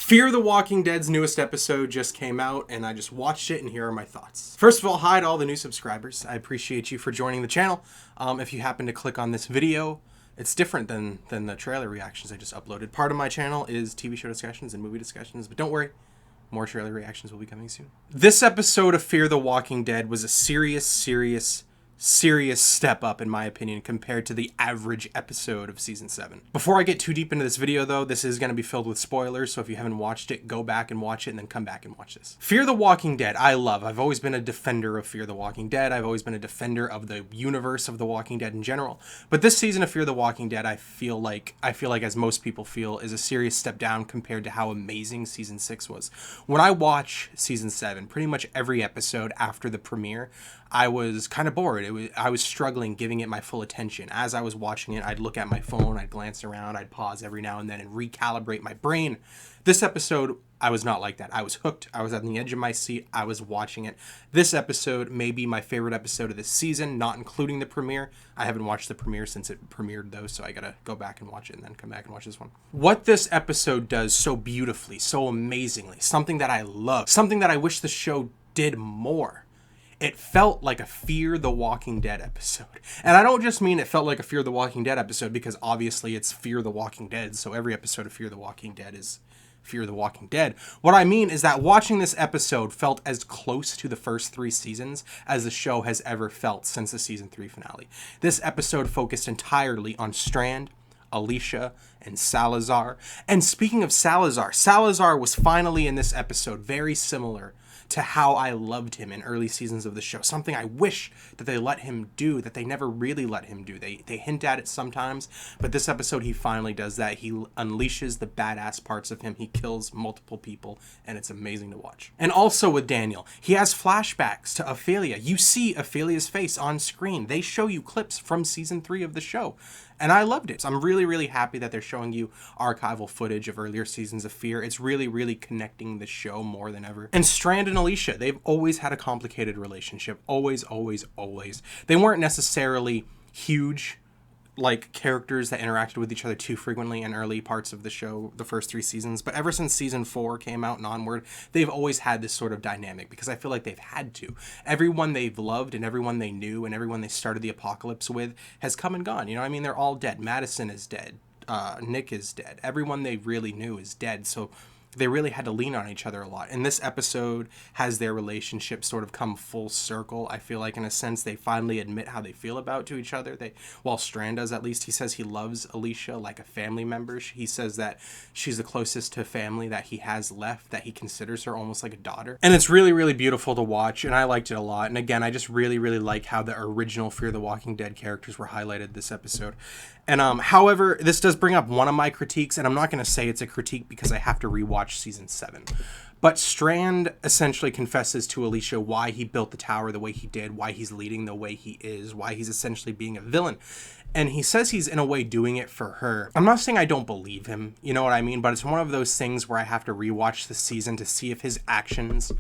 Fear the Walking Dead's newest episode just came out, and I just watched it, and here are my thoughts. First of all, hi to all the new subscribers. I appreciate you for joining the channel. If you happen to click on this video, it's different than the trailer reactions I just uploaded. Part of my channel is TV show discussions and movie discussions, but don't worry, more trailer reactions will be coming soon. This episode of Fear the Walking Dead was a serious step up, in my opinion, compared to the average episode of season 7. Before I get too deep into this video, though, this is going to be filled with spoilers, so if you haven't watched it, go back and watch it, and then come back and watch this. Fear the Walking Dead, I love. I've always been a defender of Fear the Walking Dead. I've always been a defender of the universe of The Walking Dead in general. But this season of Fear the Walking Dead, I feel like, as most people feel, is a serious step down compared to how amazing season 6 was. When I watch season 7, pretty much every episode after the premiere, I was kind of bored. I was struggling giving it my full attention. As I was watching it, I'd look at my phone, I'd glance around, I'd pause every now and then and recalibrate my brain. This episode, I was not like that. I was hooked. I was on the edge of my seat. I was watching it. This episode may be my favorite episode of this season, not including the premiere. I haven't watched the premiere since it premiered, though, so I gotta go back and watch it and then come back and watch this one. What this episode does so beautifully, so amazingly, something that I love, something that I wish the show did more. It felt like a Fear the Walking Dead episode. And I don't just mean it felt like a Fear the Walking Dead episode because obviously it's Fear the Walking Dead, so every episode of Fear the Walking Dead is Fear the Walking Dead. What I mean is that watching this episode felt as close to the first 3 seasons as the show has ever felt since the season 3 finale. This episode focused entirely on Strand, Alicia, and Salazar. And speaking of Salazar, Salazar was finally in this episode very similar to how I loved him in early seasons of the show. Something I wish that they let him do, that they never really let him do. They hint at it sometimes, but this episode he finally does that. He unleashes the badass parts of him. He kills multiple people, and it's amazing to watch. And also with Daniel, he has flashbacks to Ophelia. You see Ophelia's face on screen. They show you clips from season 3 of the show. And I loved it. So I'm really happy that they're showing you archival footage of earlier seasons of Fear. It's really connecting the show more than ever. And Strand and Alicia, they've always had a complicated relationship. Always. They weren't necessarily huge, like, characters that interacted with each other too frequently in early parts of the show, the first 3 seasons. But ever since season 4 came out and onward, they've always had this sort of dynamic because I feel like they've had to. Everyone they've loved and everyone they knew and everyone they started the apocalypse with has come and gone. You know what I mean? They're all dead. Madison is dead. Nick is dead. Everyone they really knew is dead. So they really had to lean on each other a lot. And this episode has their relationship sort of come full circle. I feel like in a sense they finally admit how they feel about to each other. Well, Strand does at least. He says he loves Alicia like a family member. He says that she's the closest to family that he has left, that he considers her almost like a daughter. And it's really beautiful to watch, and I liked it a lot. And again, I just really like how the original Fear the Walking Dead characters were highlighted this episode. And however, this does bring up one of my critiques, and I'm not going to say it's a critique because I have to rewatch season 7. But Strand essentially confesses to Alicia why he built the tower the way he did, why he's leading the way he is, why he's essentially being a villain. And he says he's in a way doing it for her. I'm not saying I don't believe him, you know what I mean? But it's one of those things where I have to rewatch the season to see if his actions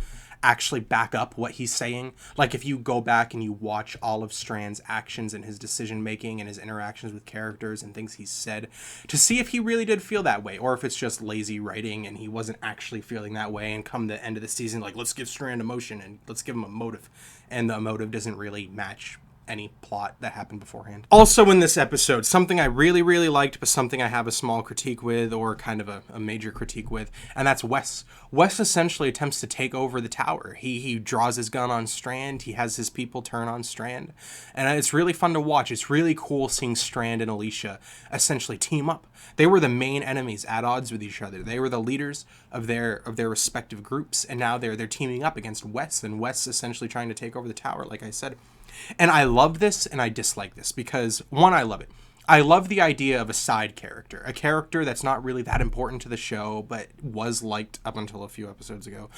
actually back up what he's saying. Like if you go back and you watch all of Strand's actions and his decision making and his interactions with characters and things he's said, to see if he really did feel that way or if it's just lazy writing and he wasn't actually feeling that way, and come the end of the season, like, let's give Strand emotion and let's give him a motive, and the motive doesn't really match any plot that happened beforehand. Also in this episode, something I really liked, but something I have a small critique with, or kind of a major critique with, and that's Wes. Wes essentially attempts to take over the tower. He draws his gun on Strand. He has his people turn on Strand. And it's really fun to watch. It's really cool seeing Strand and Alicia essentially team up. They were the main enemies at odds with each other. They were the leaders of their respective groups, and now they're teaming up against Wes, and Wes essentially trying to take over the tower, like I said. And I love this and I dislike this because, one, I love it. I love the idea of a side character, a character that's not really that important to the show, but was liked up until a few episodes ago.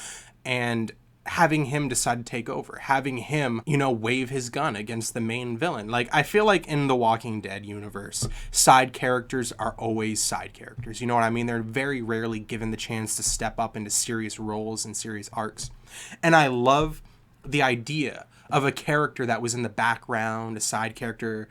And having him decide to take over, having him, wave his gun against the main villain. Like, I feel like in the Walking Dead universe, side characters are always side characters. You know what I mean? They're very rarely given the chance to step up into serious roles and serious arcs. And I love the idea of a character that was in the background, a side character,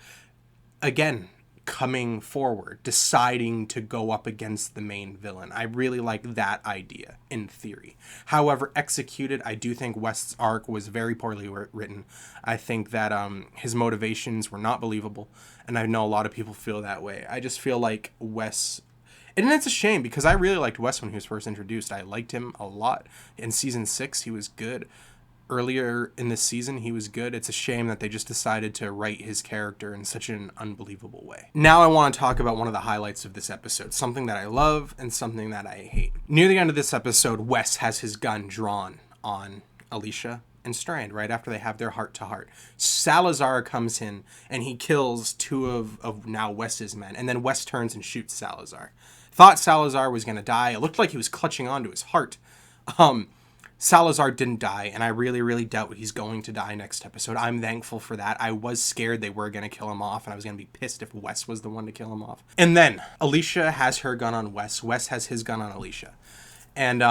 again, coming forward, deciding to go up against the main villain. I really like that idea in theory. However, executed, I do think West's arc was very poorly written. I think that his motivations were not believable, and I know a lot of people feel that way. I just feel like Wes... And it's a shame because I really liked Wes when he was first introduced. I liked him a lot. In season 6, he was good. Earlier in this season, he was good. It's a shame that they just decided to write his character in such an unbelievable way. Now I want to talk about one of the highlights of this episode, something that I love and something that I hate. Near the end of this episode, Wes has his gun drawn on Alicia and Strand right after they have their heart-to-heart. Salazar comes in and he kills 2 of now Wes's men, and then Wes turns and shoots Salazar. Thought Salazar was going to die. It looked like he was clutching onto his heart. Salazar didn't die, and I really, really doubt he's going to die next episode. I'm thankful for that. I was scared they were going to kill him off, and I was going to be pissed if Wes was the one to kill him off. And then Alicia has her gun on Wes. Wes has his gun on Alicia. And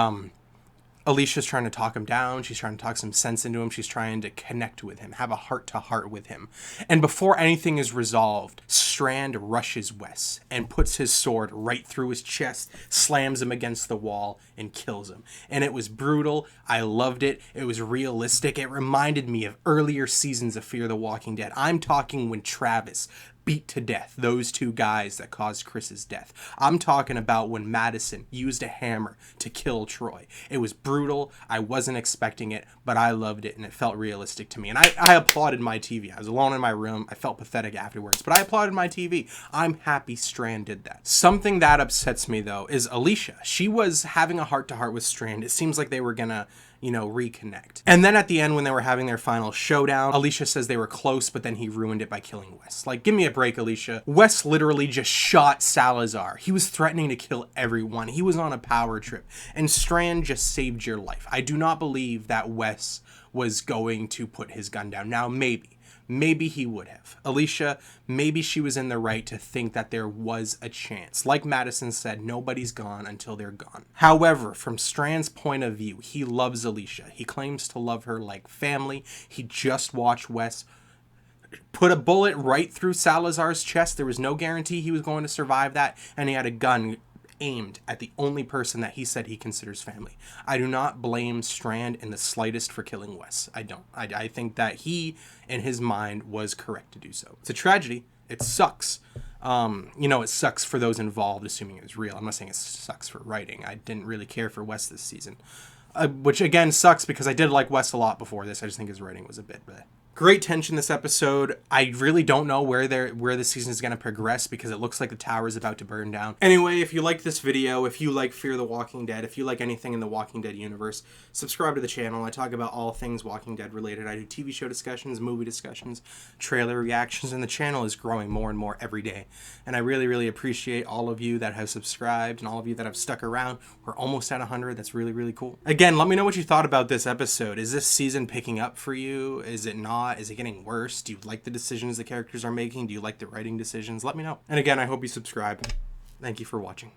Alicia's trying to talk him down. She's trying to talk some sense into him. She's trying to connect with him, have a heart-to-heart with him. And before anything is resolved, Strand rushes Wes and puts his sword right through his chest, slams him against the wall, and kills him. And it was brutal. I loved it. It was realistic. It reminded me of earlier seasons of Fear the Walking Dead. I'm talking when Travis beat to death those 2 guys that caused Chris's death. I'm talking about when Madison used a hammer to kill Troy. It was brutal. I wasn't expecting it, but I loved it, and it felt realistic to me. And I applauded my TV. I was alone in my room. I felt pathetic afterwards, but I applauded my TV. I'm happy Strand did that. Something that upsets me, though, is Alicia. She was having a heart-to-heart with Strand. It seems like they were gonna, reconnect. And then at the end, when they were having their final showdown, Alicia says they were close, but then he ruined it by killing Wes. Like, give me a break, Alicia. Wes literally just shot Salazar. He was threatening to kill everyone. He was on a power trip, and Strand just saved your life. I do not believe that Wes was going to put his gun down. Now, maybe he would have. Alicia, maybe she was in the right to think that there was a chance. Like Madison said, nobody's gone until they're gone. However, from Strand's point of view, he loves Alicia. He claims to love her like family. He just watched Wes put a bullet right through Salazar's chest. There was no guarantee he was going to survive that, and he had a gun aimed at the only person that he said he considers family. I do not blame Strand in the slightest for killing Wes. I don't. I think that he, in his mind, was correct to do so. It's a tragedy. It sucks. It sucks for those involved, assuming it was real. I'm not saying it sucks for writing. I didn't really care for Wes this season. Which, again, sucks because I did like Wes a lot before this. I just think his writing was a bit bleh. Great tension this episode. I really don't know where the season is going to progress because it looks like the tower is about to burn down. Anyway, if you like this video, if you like Fear the Walking Dead, if you like anything in the Walking Dead universe, subscribe to the channel. I talk about all things Walking Dead related. I do TV show discussions, movie discussions, trailer reactions, and the channel is growing more and more every day. And I really, really appreciate all of you that have subscribed and all of you that have stuck around. We're almost at 100. That's really, really cool. Again, let me know what you thought about this episode. Is this season picking up for you? Is it not? Is it getting worse? Do you like the decisions the characters are making? Do you like the writing decisions? Let me know. And again, I hope you subscribe. Thank you for watching.